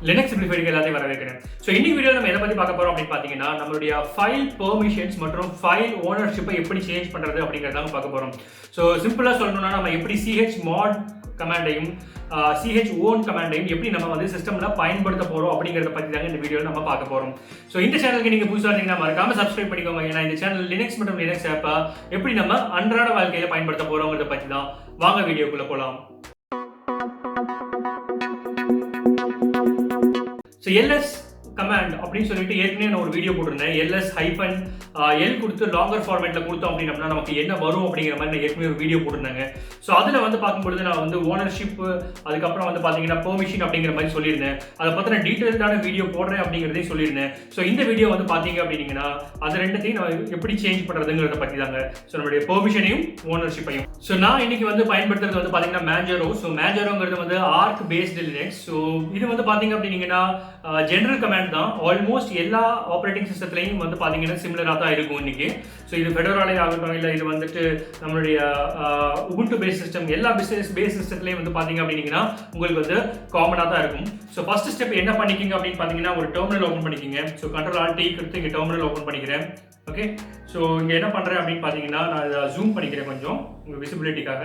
Linux சிம்பிளிஃபைடுக்கு எல்லாத்தையும் வரவேற்கிறேன். So இன்னைக்கு வீடியோ நம்ம எதை பற்றி பார்க்க போகிறோம் அப்படின்னு பார்த்தீங்கன்னா, நம்மளுடைய ஃபைல் பெர்மிஷன்ஸ் மற்றும் ஃபைல் ஓனர்ஷிப்பை எப்படி சேஞ்ச் பண்ணுறது அப்படிங்கிறதாங்க பார்க்க போகிறோம். ஸோ சிம்பிளாக சொல்லணும்னா நம்ம எப்படி chmod கமாண்டையும் chown கமாண்டையும் எப்படி நம்ம வந்து சிஸ்டமில் பயன்படுத்த போகிறோம் அப்படிங்கிறத பற்றி தாங்க இந்த வீடியோவில் நம்ம பார்க்க போகிறோம். ஸோ இந்த சேனலுக்கு நீங்கள் புதுசாக இருந்தீங்கன்னா மறக்காம சப்ஸ்கிரைப் பண்ணிக்கோங்க. ஏன்னா இந்த சேனல் லினக்ஸ் மற்றும் லினக்ஸ் ஆப்பை எப்படி நம்ம அன்றாட வாழ்க்கையில் பயன்படுத்த போகிறோங்கிறத பற்றி தான். வாங்க வீடியோக்குள்ளே போகலாம். ஸோ எல்எஸ் கமாண்ட் அப்படின்னு சொல்லிட்டு ஏற்கனவே நான் ஒரு வீடியோ போட்டிருந்தேன். ls-l கொடுத்து லாங்கர் ஃபார்மேட்டில் கொடுத்தோம் அப்படின்னா நமக்கு என்ன வரும் அப்படிங்கிற மாதிரி நான் ஏற்கனவே ஒரு வீடியோ போட்டிருந்தாங்க. ஸோ அதில் வந்து பார்க்கும்பொழுது நான் வந்து ஓனர்ஷிப் அதுக்கப்புறம் வந்து பார்த்தீங்கன்னா பெர்மிஷன் அப்படிங்கிற மாதிரி சொல்லியிருந்தேன். அதை பற்றின டீட்டெயில்டான வீடியோ போடுறேன் அப்படிங்கிறதையும் சொல்லியிருந்தேன். ஸோ இந்த வீடியோ வந்து பார்த்தீங்க அப்படின்னா அது ரெண்டுத்தையும் நான் எப்படி சேஞ்ச் பண்ணுறதுங்கிறத பற்றி தாங்க. ஸோ நம்மளுடைய பெர்மிஷனையும் ஓனர்ஷிப்பையும். ஸோ நான் இன்னைக்கு வந்து பயன்படுத்துறது வந்து பார்த்தீங்கன்னா மேஜரோ. ஸோ மேஜரோங்கிறது வந்து ஆர்க் பேஸ்டு லினக்ஸ். ஸோ இது வந்து பார்த்தீங்க அப்படின்னா ஜெனரல் கமாண்ட் தான். ஆல்மோஸ்ட் எல்லா ஆப்ரேட்டிங் சிஸ்டத்துலையும் வந்து பார்த்தீங்கன்னா சிமிலராக தான் இருக்கும் இன்னைக்கு. ஸோ இது ஃபெடரலே ஆகட்டும், இல்லை இது வந்துட்டு நம்மளுடைய உபுண்டு பேஸ் சிஸ்டம், எல்லா பிஸ்னஸ் பேஸ் சிஸ்டத்துலையும் வந்து பார்த்தீங்க அப்படின்னா உங்களுக்கு வந்து காமனாக தான் இருக்கும். ஸோ ஃபர்ஸ்ட் ஸ்டெப் என்ன பண்ணிக்கிங்க அப்படின்னு பார்த்தீங்கன்னா ஒரு டெர்மினல் ஓப்பன் பண்ணிக்கிங்க. ஸோ Ctrl+Alt கொடுத்து இங்கே டெர்மினல் ஓப்பன் பண்ணிக்கிறேன். ஓகே, ஸோ இங்கே என்ன பண்ணுறேன் அப்படின்னு பார்த்தீங்கன்னா நான் இதை ஜூம் பண்ணிக்கிறேன் கொஞ்சம் உங்கள் விசிபிலிட்டிக்காக.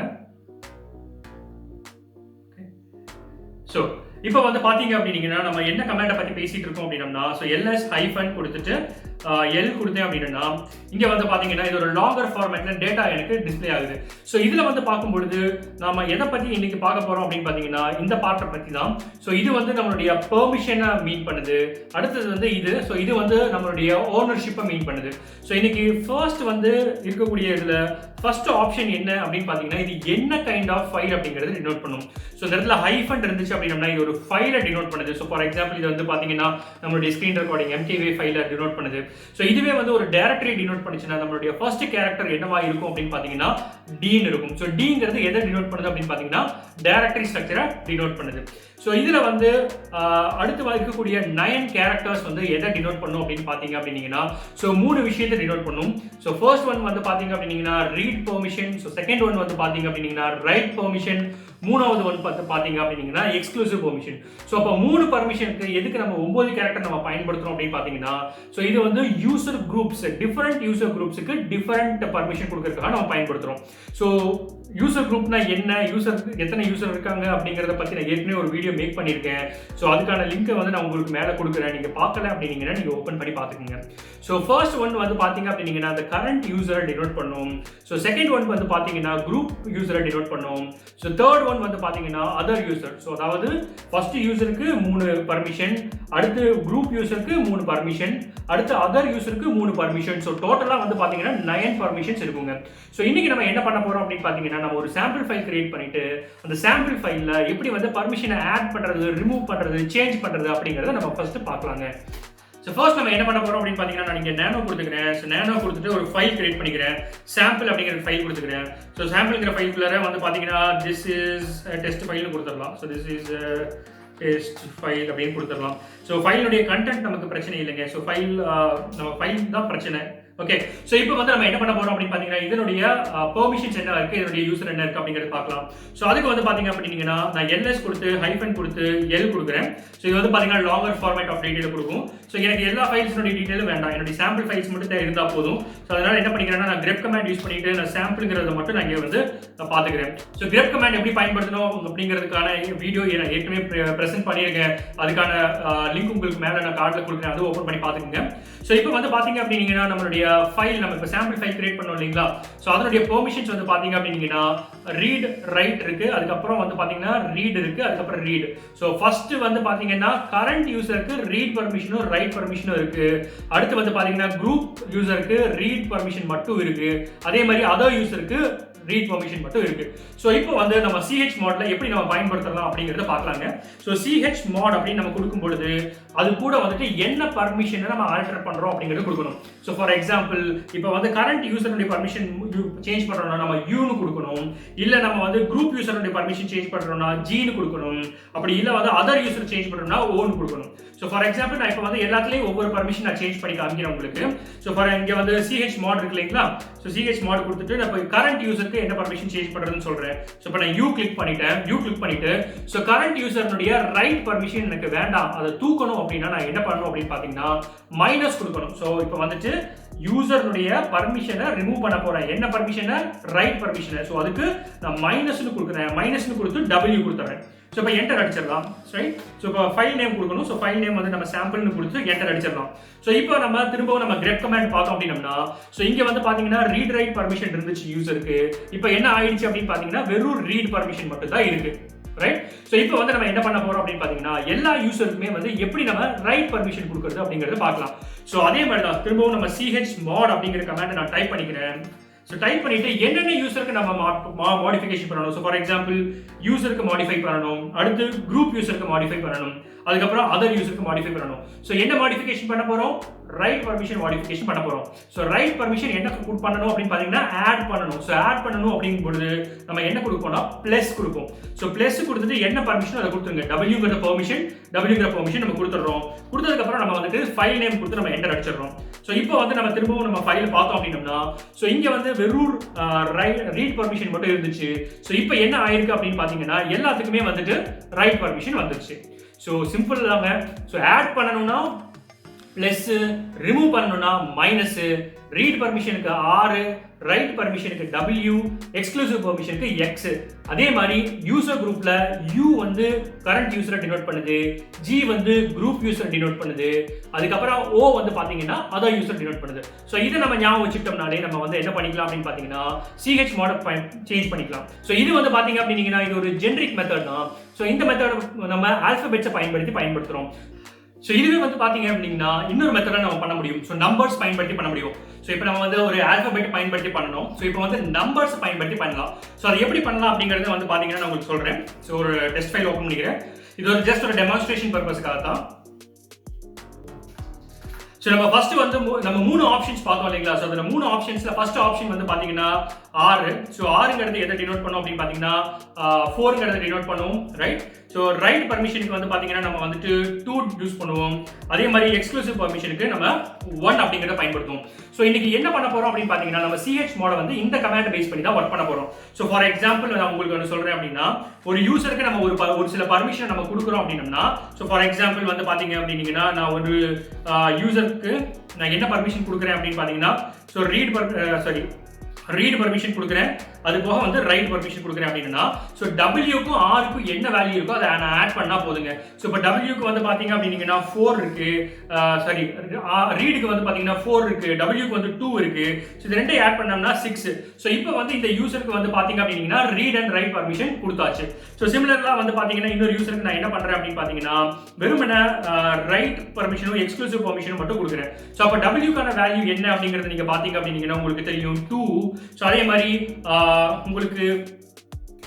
ஸோ இப்போ வந்து பார்த்தீங்க அப்படின்னா நம்ம என்ன கமாண்டை பற்றி பேசிட்டு இருக்கோம் அப்படின்னா, ஸோ ls- கொடுத்துட்டு l கொடுத்தேன் அப்படின்னா இங்கே வந்து பார்த்தீங்கன்னா இது ஒரு லாங்கர் ஃபார்மேட்டில் டேட்டா எனக்கு டிஸ்பிளே ஆகுது. ஸோ இதில் வந்து பார்க்கும்பொழுது நாம எதை பற்றி இன்னைக்கு பார்க்க போகிறோம் அப்படின்னு பார்த்தீங்கன்னா இந்த பார்ட்டை பற்றி தான். ஸோ இது வந்து நம்மளுடைய பெர்மிஷனை மீன் பண்ணுது. அடுத்தது வந்து இது. ஸோ இது வந்து நம்மளுடைய ஓனர்ஷிப்பை மீன் பண்ணுது. ஸோ இன்னைக்கு ஃபர்ஸ்ட் வந்து இருக்கக்கூடிய இதில் ஃபர்ஸ்ட் ஆப்ஷன் என்ன அப்படின்னு பார்த்தீங்கன்னா இது என்ன கைண்ட் ஆஃப் ஃபைல் அப்படிங்கிறது டினோட் பண்ணும். ஸோ இந்த இடத்துல ஹைஃபன் இருந்துச்சு அப்படின்னா இது ஒரு ஃபைலை டினோட் பண்ணுது. ஸோ ஃபார் எக்ஸாம்பிள் இது வந்து பார்த்தீங்கன்னா நம்மளுடைய ஸ்க்ரீன் ரெக்கார்டிங் MKV ஃபைலை டினோட் பண்ணுது. ஸோ இதுவே வந்து ஒரு டைரக்டரி டினோட் பண்ணுச்சுன்னா நம்மளுடைய ஃபர்ஸ்ட் கேரக்டர் என்னவா இருக்கும் அப்படின்னு பார்த்தீங்கன்னா டீன் இருக்கும். ஸோ டீங்கிறது எதை டினோட் பண்ணுது அப்படின்னு பார்த்தீங்கன்னா டைரக்டரி ஸ்ட்ரக்சரை டினோட் பண்ணுது. ஸோ இதில் வந்து அடுத்து இருக்கக்கூடிய 9 கேரக்டர்ஸ் வந்து எதை டினோட் பண்ணும் அப்படின்னு பார்த்தீங்க அப்படின்னா ஸோ 3 விஷயத்தை டினோட் பண்ணும். ஸோ ஃபர்ஸ்ட் ஒன் வந்து பார்த்தீங்க அப்படின்னா read permission. So second one வந்து பார்த்தீங்க அப்படின்னா ரைட் பெர்மிஷன். மூணாவது ஒன் பார்த்தீங்க அப்படின்னா எக்ஸ்க்ளூசிவ் பெர்மிஷன். ஸோ அப்போ 3 பர்மிஷனுக்கு எதுக்கு நம்ம 9 கேரக்டர் நம்ம பயன்படுத்துறோம் அப்படின்னு பார்த்தீங்கன்னா ஸோ இது வந்து யூசர் குரூப்ஸ், டிஃபரெண்ட் யூசர் குரூப்ஸுக்கு டிஃபரெண்ட் பர்மிஷன் கொடுக்கறதுக்காக நம்ம பயன்படுத்துறோம். ஸோ யூசர் குரூப்னா என்ன, யூசர் எத்தனை யூசர் இருக்காங்க அப்படிங்கிறத பற்றி நான் ஏற்கனவே ஒரு வீடியோ மேக் பண்ணியிருக்கேன். ஸோ அதுக்கான லிங்க்கை வந்து நான் உங்களுக்கு மேலே கொடுக்குறேன். நீங்கள் பார்க்கல அப்படின்னீங்கன்னா நீங்கள் ஓப்பன் பண்ணி பார்த்துக்கோங்க. ஸோ ஃபர்ஸ்ட் ஒன் வந்து பார்த்தீங்க அப்படின்னா அந்த கரண்ட் யூசரை டினோட் பண்ணும். ஸோ செகண்ட் ஒன் வந்து பார்த்தீங்கன்னா குரூப் யூசரை டினோட் பண்ணும். ஸோ தேர்ட் ஒன் வந்து பார்த்தீங்கன்னா அதர் யூசர். ஸோ அதாவது ஃபர்ஸ்ட் யூசருக்கு 3 பர்மிஷன், அடுத்து குரூப் யூசருக்கு 3 பர்மிஷன், அடுத்து அதர் யூசருக்கு 3 பர்மிஷன். ஸோ டோட்டலாக வந்து பார்த்தீங்கன்னா 9 பர்மிஷன்ஸ் இருக்குங்க. ஸோ இன்னைக்கு நம்ம என்ன பண்ண போறோம் அப்படின்னு பார்த்தீங்கன்னா நம்ம ஒரு சாம்பிள் ஃபைல் கிரியேட் பண்ணிட்டு அந்த சாம்பிள் ஃபைலில் எப்படி வந்து பர்மிஷனை ஆட் பண்ணுறது, ரிமூவ் பண்ணுறது, சேஞ்ச் பண்ணுறது அப்படிங்கிறத நம்ம ஃபர்ஸ்ட் பார்க்கலாங்க. ஸோ ஃபர்ஸ்ட் நம்ம என்ன பண்ண போறோம் அப்படின்னு பார்த்தீங்கன்னா நான் இங்கே நேனோ கொடுத்துக்கிறேன். ஸோ நேனோ கொடுத்துட்டு ஒரு ஃபைல் கிரியேட் பண்ணிக்கிறேன். சாம்பிள் அப்படிங்கிற ஃபைல் கொடுத்துக்கிறேன். ஸோ சாம்பிள்ங்கிற ஃபைலுக்குள்ளே வந்து பார்த்தீங்கன்னா திஸ் இஸ் டெஸ்ட் ஃபைல்னு கொடுத்துடலாம். So this is test file அப்படின்னு கொடுத்துடலாம். ஸோ ஃபைலுடைய கண்டென்ட் நமக்கு பிரச்சனை இல்லைங்க. ஸோ நம்ம ஃபைல் தான் பிரச்சனை. ஓகே, ஸோ இப்போ வந்து நம்ம என்ன பண்ண போறோம் அப்படின்னு பார்த்தீங்கன்னா இதனுடைய பெர்மிஷன்ஸ் என்ன இருக்கு, இதனுடைய யூசர் என்ன இருக்கு அப்படிங்கிறத பார்க்கலாம். ஸோ அதுக்கு வந்து பார்த்தீங்க அப்படின்னா நான் ls கொடுத்து ஹைஃபன் கொடுத்து l கொடுக்குறேன். ஸோ இது வந்து பார்த்தீங்கன்னா லாங்கர் ஃபார்மேட் ஆஃப் டீடைல் கொடுக்கும். ஸோ எனக்கு எல்லா ஃபைல்ஸினுடைய டீடைலும் வேண்டாம், என்னுடைய சாம்பிள் ஃபைல்ஸ் மட்டும் இருந்தால் போதும். ஸோ அதனால என்ன பண்ணிக்கிறேன்னா நான் grep கமாண்ட் யூஸ் பண்ணிட்டு நான் சாம்பிள்ங்கிறத மட்டும் நான் இங்கே வந்து பார்த்துக்கிறேன். ஸோ grep கமாண்ட் எப்படி பயன்படுத்தணும் அப்படிங்கிறதுக்கான வீடியோ நான் ஏற்கனவே ப்ரெசென்ட் பண்ணியிருக்கேன். அதுக்கான லிங்க் உங்களுக்கு மேலே நான் கார்டில் கொடுக்குறேன், அது ஓப்பன் பண்ணி பார்த்துக்கோங்க. ஸோ இப்போ வந்து பார்த்தீங்க அப்படின்னா நம்மளுடைய ஃபைல் நம்ம இப்போ சாம்பிள் ஃபைல் கிரியேட் பண்ணோம் இல்லைங்களா. ஸோ அதனுடைய பெர்மிஷன்ஸ் வந்து பார்த்தீங்க அப்படின்னா ரீட் ரைட் இருக்கு, அதுக்கப்புறம் வந்து பார்த்தீங்கன்னா ரீட் இருக்கு, அதுக்கப்புறம் ரீட். ஸோ ஃபர்ஸ்ட் வந்து பார்த்தீங்கன்னா கரண்ட் யூசருக்கு ரீட் பர்மிஷனும் ரைட் பர்மிஷனும் இருக்கு. அடுத்து வந்து பார்த்தீங்கன்னா குரூப் யூசருக்கு ரீட் பர்மிஷன் மட்டும் இருக்கு. அதே மாதிரி அதர் யூசருக்கு ரீட் பெர்மிஷன் மட்டும் இருக்கு. ஸோ இப்போ வந்து நம்ம chmodல எப்படி நம்ம பயன்படுத்தலாம் அப்படிங்கிறத பார்க்கலாங்க. ஸோ chmod அப்படின்னு நம்ம கொடுக்கும் பொழுது அது கூட வந்துட்டு என்ன பர்மிஷனை நம்ம ஆல்டர் பண்றோம் அப்படிங்கிறது கொடுக்கணும். ஸோ ஃபார் எக்ஸாம்பிள் இப்போ வந்து கரண்ட் யூசருடைய பர்மிஷன் சேஞ்ச் பண்றோம்னா நம்ம யூன்னு கொடுக்கணும். இல்லை நம்ம வந்து குரூப் யூசருடைய பர்மிஷன் சேஞ்ச் பண்றோம்னா ஜின்னு கொடுக்கணும். அப்படி இல்லை வந்து அதர் யூசர் சேஞ்ச் பண்றோம்னா ஓன்னு கொடுக்கணும். ஸோ ஃபார் எக்ஸாம்பிள் நான் இப்போ வந்து எல்லாத்துலேயும் ஒவ்வொரு பர்மிஷன் நான் சேஞ்ச் பண்ணி காமிக்கிறேன் உங்களுக்கு. ஸோ ஃபார் இங்கே வந்து chmod இருக்கு இல்லைங்களா. ஸோ chmod கொடுத்துட்டு நான் இப்போ கரண்ட் யூசருக்கு என்ன பர்மிஷன் சேஞ்ச் பண்றதுன்னு சொல்றேன். கொடுக்குறேன். ஸோ இப்போ நான் யூ கிளிக் பண்ணிட்டு ஸோ கரண்ட் யூசர்னுடைய ரைட் பர்மிஷன் எனக்கு வேண்டாம், அதை தூக்கணும் அப்படின்னா நான் என்ன பண்ணணும் அப்படின்னு பார்த்தீங்கன்னா மைனஸ் கொடுக்கணும். ஸோ இப்போ வந்துட்டு யூசர்னுடைய பர்மிஷனை ரிமூவ் பண்ண போறேன். என்ன பர்மிஷனை? ரைட் பர்மிஷனை. ஸோ அதுக்கு நான் மைனஸ்னு கொடுக்குறேன். மைனஸ்னு கொடுத்து டபிள்யூ கொடுத்துறேன். ஸோ இப்போ என்டர் அடிச்சிடலாம். ரைட். ஸோ இப்போ ஃபைல் நேம் கொடுக்கணும். ஸோ ஃபைல் நேம் வந்து நம்ம சாம்பிள்னு கொடுத்து என்டர் அடிச்சிடலாம். ஸோ இப்போ நம்ம திரும்பவும் நம்ம grep கமாண்ட் பார்த்தோம் அப்படின்னா ஸோ இங்கே வந்து பார்த்தீங்கன்னா ரீட் ரைட் பர்மிஷன் இருந்துச்சு யூசருக்கு. இப்போ என்ன ஆயிடுச்சு அப்படின்னு பார்த்தீங்கன்னா வெறும் ரீட் பர்மிஷன் மட்டும் தான் இருக்கு. ரைட். ஸோ இப்போ வந்து நம்ம என்ன பண்ண போறோம் அப்படின்னு பார்த்தீங்கன்னா எல்லா யூசருக்குமே வந்து எப்படி நம்ம ரைட் பர்மிஷன் கொடுக்குறது அப்படிங்கிறத பார்க்கலாம். ஸோ அதே மாதிரி தான் திரும்பவும் நம்ம chmod அப்படிங்கிற கமாண்டை நான் டைப் பண்ணிக்கிறேன். ஸோ டைப் பண்ணிட்டு என்னென்ன யூசருக்கு நம்ம மாடிஃபிகேஷன் பண்ணணும். ஸோ ஃபார் எக்ஸாம்பிள் யூசருக்கு மாடிஃபை பண்ணணும், அடுத்து குரூப் யூசருக்கு மாடிஃபை பண்ணணும், அதுக்கப்புறம் அதர் யூசருக்கு மாடிஃபை பண்ணணும். ஸோ என்ன மாடிஃபிகேஷன் பண்ண போறோம்? ரைட் பர்மிஷன் மாடிஃபிகேஷன் பண்ண போறோம். ஸோ ரைட் பர்மிஷன் என்ன பண்ணணும் அப்படின்னு பார்த்தீங்கன்னா ஆட் பண்ணணும். ஸோ ஆட் பண்ணணும் அப்படிங்கும்போது நம்ம என்ன கொடுப்போம்னா பிளஸ் கொடுப்போம். ஸோ பிளஸ் கொடுத்துட்டு என்ன பர்மிஷன் அதை கொடுத்துருங்க. டபிள்யூங்கிற பெர்மிஷன் நம்ம கொடுத்துட்றோம். கொடுத்ததுக்கப்புறம் நம்ம வந்துட்டு ஃபைல் நேம் கொடுத்து நம்ம என்டர் அடிச்சிடறோம். ஸோ இப்போ வந்து நம்ம திரும்பவும் நம்ம ஃபைல் பார்த்தோம் அப்படின்னம்னா ஸோ இங்கே வந்து வெறும் ரீட் பர்மிஷன் மட்டும் இருந்துச்சு. ஸோ இப்போ என்ன ஆயிருக்கு அப்படின்னு பார்த்தீங்கன்னா எல்லாத்துக்குமே வந்துட்டு ரைட் பர்மிஷன் வந்துருச்சு. ஸோ சிம்பிள் தாங்க. ஸோ ஆட் பண்ணணும்னா பிளஸ், ரிமூவ் பண்ணணும்னா மைனஸ், ரீட் பர்மிஷனுக்கு 6, ரைட் பர்மிஷனுக்கு W, எக்ஸ்க்ளூசிவ் பர்மிஷனுக்கு X. அதே மாதிரி யூசர் குரூப்ல U வந்து கரண்ட் யூசரை டினோட் பண்ணுது, G வந்து குரூப் யூசர் டினோட் பண்ணுது, அதுக்கப்புறம் O வந்து பாத்தீங்கன்னா அதர் யூசர் டினோட் பண்ணுது. ஸோ இதை நம்ம ஞாபகம் வச்சுட்டோம்னாலே நம்ம வந்து என்ன பண்ணிக்கலாம் அப்படின்னு பாத்தீங்கன்னா chmod சேஞ்ச் பண்ணிக்கலாம். ஸோ இது வந்து பாத்தீங்க அப்படின்னா இது ஒரு ஜெனரிக் மெத்தட் தான். ஸோ இந்த மெத்தட் நம்ம ஆல்பபெட்ஸை பயன்படுத்துறோம். ஸோ இதுவே வந்து பாத்தீங்க அப்படின்னா இன்னொரு மெத்தடை நம்ம பண்ண முடியும். ஸோ நம்பர்ஸ் பயன்படுத்தி பண்ண முடியும். ஸோ இப்போ நம்ம வந்து ஒரு ஆல்பபெட் பயன்படுத்தி பண்ணணும். ஸோ இப்போ வந்து நம்பர்ஸ் பயன்படுத்தி பண்ணலாம். ஸோ அது எப்படி பண்ணலாம் அப்படிங்கிறது வந்து பாத்தீங்கன்னா நான் உங்களுக்கு சொல்றேன். ஸோ ஒரு டெஸ்ட் ஃபைல் ஓப்பன் பண்ணிக்கிறேன். இது ஒரு ஜஸ்ட் ஒரு டெமான்ஸ்ட்ரேஷன் பர்பஸ்க்காக தான். ஸோ நம்ம ஃபர்ஸ்ட் வந்து நம்ம 3 ஆப்ஷன்ஸ் பார்த்தோம் இல்லைங்களா. ஸோ அதில் 3 ஆப்ஷன்ஸ்ல ஃபர்ஸ்ட் ஆப்ஷன் வந்து பாத்தீங்கன்னா 6. ஸோ 6ங்கிறது எதை டினோட் பண்ணும் அப்படின்னு பாத்தீங்கன்னா 4ங்கிறத டினோட் பண்ணுவோம். ரைட். ஸோ ரைட் பர்மிஷனுக்கு வந்து பாத்தீங்கன்னா நம்ம வந்துட்டு 2 யூஸ் பண்ணுவோம். அதே மாதிரி எக்ஸ்க்ளூசிவ் பர்மிஷனுக்கு நம்ம 1 அப்படிங்கிறத பயன்படுத்துவோம். ஸோ இன்னைக்கு என்ன பண்ண போறோம் அப்படின்னு பாத்தீங்கன்னா நம்ம chmod வந்து இந்த கமாண்ட் பேஸ் பண்ணி தான் ஒர்க் பண்ண போறோம். ஸோ ஃபார் எக்ஸாம்பிள் நான் உங்களுக்கு ஒன்று சொல்றேன் அப்படின்னா ஒரு யூசருக்கு நம்ம ஒரு சில பர்மிஷன் நம்ம கொடுக்குறோம் அப்படின்னா ஸோ ஃபார் எக்ஸாம்பிள் வந்து பாத்தீங்க அப்படின்னா நான் ஒரு யூசருக்கு நான் என்ன பர்மிஷன் கொடுக்குறேன் அப்படின்னு பாத்தீங்கன்னா ஸோ ரீட் பர்மிஷன் கொடுக்குறேன், அது போக வந்து ரைட் பர்மிஷன் கொடுக்குறேன் அப்படின்னா ஸோ டபிள்யூக்கும் ஆருக்கும் என்ன வேல்யூ இருக்கோ அதை நான் ஆட் பண்ணா போதுங்க. ஸோ இப்போ டபிள்யூக்கு வந்து பாத்தீங்க அப்படின்னா 4 இருக்கு, ரீடுக்கு வந்து பாத்தீங்கன்னா 4 இருக்கு, டபிள்யூக்கு வந்து 2 இருக்கு. ஸோ இது ரெண்டையும் ஆட் பண்ணோம்னா 6. ஸோ இப்போ வந்து இந்த யூசருக்கு வந்து பாத்தீங்க அப்படின்னா ரீட் அண்ட் ரைட் பர்மிஷன் கொடுத்தாச்சு. ஸோ சிமிலர்லாம் வந்து பாத்தீங்கன்னா இன்னொரு யூசருக்கு நான் என்ன பண்றேன் அப்படின்னு பாத்தீங்கன்னா வெறுமனே ரைட் பர்மிஷனும் எக்ஸ்க்ளூசிவ் பர்மிஷனும் மட்டும் கொடுக்குறேன். ஸோ அப்போ டபிள்யூக்கான வேல்யூ என்ன அப்படிங்கிறது நீங்க பாத்தீங்க அப்படின்னா உங்களுக்கு தெரியும் 2. ஸோ அதே மாதிரி உங்களுக்கு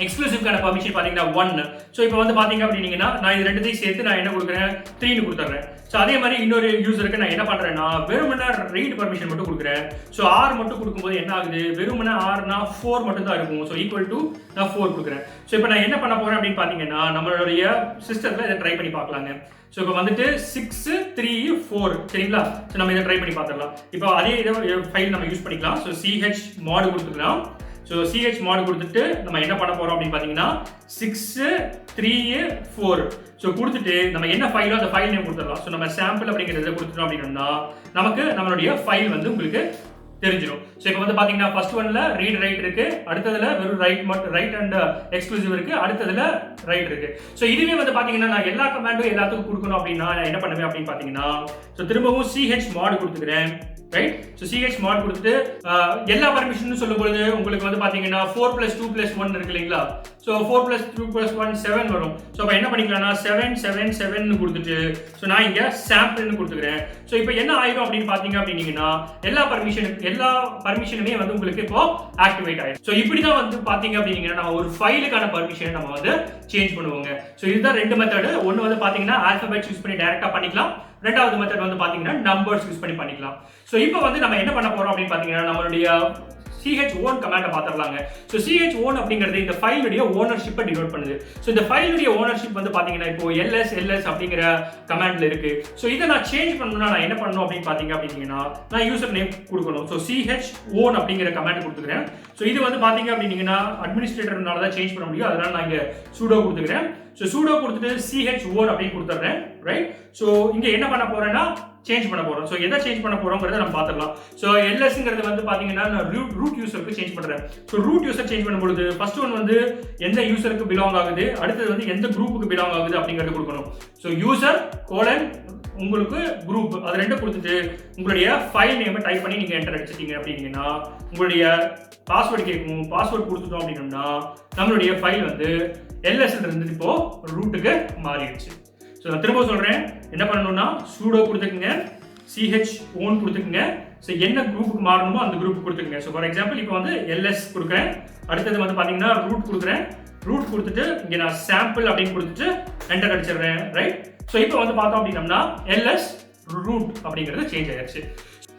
எக்ஸ்க்ளூசிவ்கான பர்மிஷன் பாத்தீங்கன்னா 1. ஸோ இப்போ வந்து பாத்தீங்க அப்படின்னா நான் இது ரெண்டுத்தையும் சேர்த்து நான் என்ன கொடுக்குறேன் 3ன்னு கொடுத்துறேன். ஸோ அதே மாதிரி இன்னொரு யூசருக்கு நான் என்ன பண்றேன்னா வெறுமனே ரீட் பர்மிஷன் மட்டும் கொடுக்குறேன். ஸோ 6 மட்டும் கொடுக்கும்போது என்ன ஆகுது வெறுமனே 6னா 4 மட்டும் தான் இருக்கும். ஸோ ஈக்குவல் டு நான் 4 கொடுக்குறேன். ஸோ இப்போ நான் என்ன பண்ண போறேன் அப்படின்னு பாத்தீங்கன்னா நம்மளுடைய சிஸ்டத்துல இதை ட்ரை பண்ணி பார்க்கலாங்க. ஸோ இப்போ வந்துட்டு 6, 3, 4 சரிங்களா. ஸோ நம்ம இதை ட்ரை பண்ணி பார்த்துடலாம். இப்போ அதே ஃபைல் நம்ம யூஸ் பண்ணிக்கலாம். ஸோ chmod கொடுத்துக்கலாம். ஸோ chmod கொடுத்துட்டு நம்ம என்ன பண்ண போறோம் அப்படின்னு பாத்தீங்கன்னா 6, 3, 4 ஸோ கொடுத்துட்டு நம்ம என்ன ஃபைலோ அந்த ஃபைல் நேம் கொடுத்துடலாம். ஸோ நம்ம சாம்பிள் அப்படிங்கிறத கொடுத்துட்டோம் அப்படின்னா நமக்கு நம்மளுடைய ஃபைல் வந்து உங்களுக்கு தெரிஞ்சிடும். ஸோ இப்போ வந்து பாத்தீங்கன்னா ஃபர்ஸ்ட் ஒன்ல ரீட் ரைட் இருக்கு, அடுத்ததுல வெறும் ரைட் அண்ட் எக்ஸ்க்ளூசிவ் இருக்கு, அடுத்ததுல ரைட் இருக்கு. ஸோ இதுவே வந்து பாத்தீங்கன்னா நான் எல்லா கமாண்டும் எல்லாத்துக்கும் கொடுக்கணும் அப்படின்னா நான் என்ன பண்ணுவேன் அப்படின்னு பாத்தீங்கன்னா ஸோ திரும்பவும் chmod கொடுத்துக்கிறேன். ரைட். ஸோ chmod கொடுத்துட்டு எல்லா பர்மிஷன் சொல்லும்போது உங்களுக்கு வந்து பாத்தீங்கன்னா 4 + 2 + 1 இருக்கு இல்லைங்களா. ஸோ 4 + 2 + 1 7 வரும். ஸோ அப்போ என்ன பண்ணிக்கலாம்னா 7, 7, 7 கொடுத்துட்டு ஸோ நான் இங்க சாம்பிள்னு கொடுத்துக்கிறேன். ஸோ இப்போ என்ன ஆயிடும் அப்படின்னு பாத்தீங்க அப்படின்னா எல்லா பர்மிஷனுமே வந்து உங்களுக்கு இப்போ ஆக்டிவேட் ஆயிடும். ஸோ இப்படி தான் வந்து பாத்தீங்க அப்படின்னா நம்ம ஒரு ஃபைலுக்கான பர்மிஷன் நம்ம வந்து சேஞ்ச் பண்ணுவோங்க. ஸோ இதுதான் 2 மெத்தட். ஒன்னு வந்து பாத்தீங்கன்னா ஆல்பபெட்ஸ் யூஸ் பண்ணி டைரக்டா பண்ணிக்கலாம். ரெண்டாவது மெத்தட் வந்து பாத்தீங்கன்னா நம்பர்ஸ் யூஸ் பண்ணி பண்ணிக்கலாம். ஸோ இப்போ வந்து நம்ம என்ன பண்ண போறோம் அப்படின்னு பாத்தீங்கன்னா நம்மளுடைய chown கமாண்ட பாத்துறலாங்க. சோ chown அப்படிங்கிறது இந்த ஃபைலுடைய ஓனர்ஷிப்பை டினோட் பண்ணுது. சோ இந்த ஃபைலுடைய ஓனர்ஷிப் வந்து பாத்தீங்கன்னா இப்போ ls அப்படிங்கிற கமாண்ட்ல இருக்கு. சோ இத நான் சேஞ்ச் பண்ணனும்னா நான் என்ன பண்ணனும் அப்படி பாத்தீங்கன்னா நான் யூசர் நேம் கொடுக்கணும். சோ chown அப்படிங்கிற கமாண்ட் கொடுத்துக்கிறேன். சோ இது வந்து பாத்தீங்க அப்படினா அட்மினிஸ்ட்ரேட்டர்னால தான் சேஞ்ச் பண்ண முடியும். அதனால நான் இங்க sudo கொடுத்துக்கிறேன். சோ sudo கொடுத்துட்டு chown அப்படி கொடுத்துறேன். ரைட். சோ இங்க என்ன பண்ண போறேன்னா சேஞ்ச் பண்ண போறோம். சோ எதை சேஞ்ச் பண்ண போறோம்ங்கறத நம்ம பாத்துறலாம். சோ ls-ங்கிறது வந்து பாத்தீங்கன்னா நான் ரூட் யூசருக்கு சேஞ்ச் பண்றேன். சோ ரூட் யூசர் சேஞ்ச் பண்ணும்போது ஃபர்ஸ்ட் ஒன் வந்து எந்த யூசருக்கு பிலாங் ஆகுது, அடுத்து வந்து எந்த குரூப்புக்கு பிலாங் ஆகுது அப்படிங்கறது கொடுக்கணும். சோ யூசர் உங்களுக்கு குரூப் அது ரெண்டும் கொடுத்துட்டு உங்களுடைய ஃபைல் நேமை டைப் பண்ணி நீங்க என்டர் அடிச்சிட்டீங்க அப்படின்னா உங்களுடைய பாஸ்வேர்ட் கேட்கும். பாஸ்வேர்ட் கொடுத்துட்டோம் அப்படின்னா நம்மளுடைய ஃபைல் வந்து ls-ல இருந்து இப்போ ரூட்டுக்கு மாறிடுச்சு. சோ நான் திரும்ப சொல்றேன், என்ன பண்ணணும்னா sudo கொடுத்துக்கங்க, chown கொடுத்துக்கங்க. சோ என்ன குரூப்புக்கு மாறணுமோ அந்த குரூப் கொடுத்துக்கங்க. சோ ஃபார் எக்ஸாம்பிள் இப்போ வந்து ls கொடுக்கிறேன். அடுத்து வந்து பாத்தீங்கன்னா ரூட் கொடுக்கிறேன். ரூட் கொடுத்துட்டு இங்க நான் சாம்பிள் அப்படினு கொடுத்துட்டு என்டர் அடிச்சிடுறேன். ரைட். சோ இப்போ வந்து பார்த்தோம் அப்படினா ls root அப்படிங்கிறது சேஞ்ச் ஆயிருச்சு.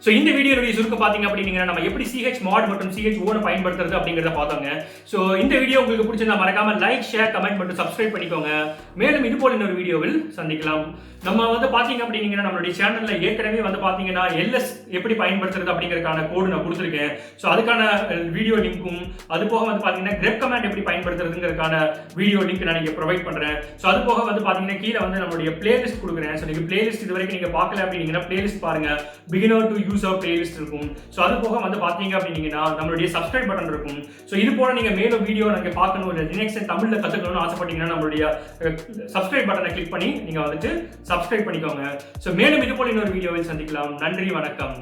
சோ இந்த வீடியோவுடைய சுருக்கம் பாத்தீங்க அப்படினா நம்ம எப்படி chmod மற்றும் chown பயன்படுத்துறது அப்படிங்கறத பார்த்தோங்க. சோ இந்த வீடியோ உங்களுக்கு பிடிச்சிருந்தா மறக்காம லைக், ஷேர், கமெண்ட் மற்றும் சப்ஸ்கிரைப் பண்ணிக்கோங்க. மேலும் இது போல இன்னொரு வீடியோவில் சந்திக்கலாம். நம்ம வந்து பாத்தீங்க அப்படினா நம்மளுடைய சேனல்ல ஏற்கனவே வந்து பாத்தீங்கன்னா ls எப்படி பயன்படுத்துறது அப்படிங்கறதுக்கான கோட் நான் கொடுத்திருக்கேன். சோ அதுக்கான வீடியோ லிங்க்கும் அது போக வந்து பாத்தீங்கன்னா grep கமாண்ட் எப்படி பயன்படுத்துறதுங்கறதுக்கான வீடியோ லிங்க் நான் இங்க ப்ரொவைட் பண்றேன். சோ அது போக வந்து பாத்தீங்கன்னா கீழ வந்து நம்மளுடைய பிளேலிஸ்ட் கொடுக்கிறேன். சோ நீங்க பிளேலிஸ்ட் இதுவரைக்கும் நீங்க பார்க்கல அப்படினா பிளேலிஸ்ட் பாருங்க. beginner to user playlist இருக்கும். சோ அது போக வந்து பாத்தீங்க அப்படினா நம்மளுடைய subscribe பட்டன் இருக்கும். சோ இது போல நீங்க மேலும் வீடியோ நீங்க பார்க்கணும் இல்ல லினக்ஸ் தமிழ்ல கத்துக்கணும்னு ஆசைப்பட்டீங்கன்னா நம்மளுடைய subscribe பட்டனை கிளிக் பண்ணி நீங்க வந்துட்டு subscribe பண்ணிக்கோங்க. சோ மேலும் இது போல இன்னொரு வீடியோவில் சந்திக்கலாம். நன்றி, வணக்கம்.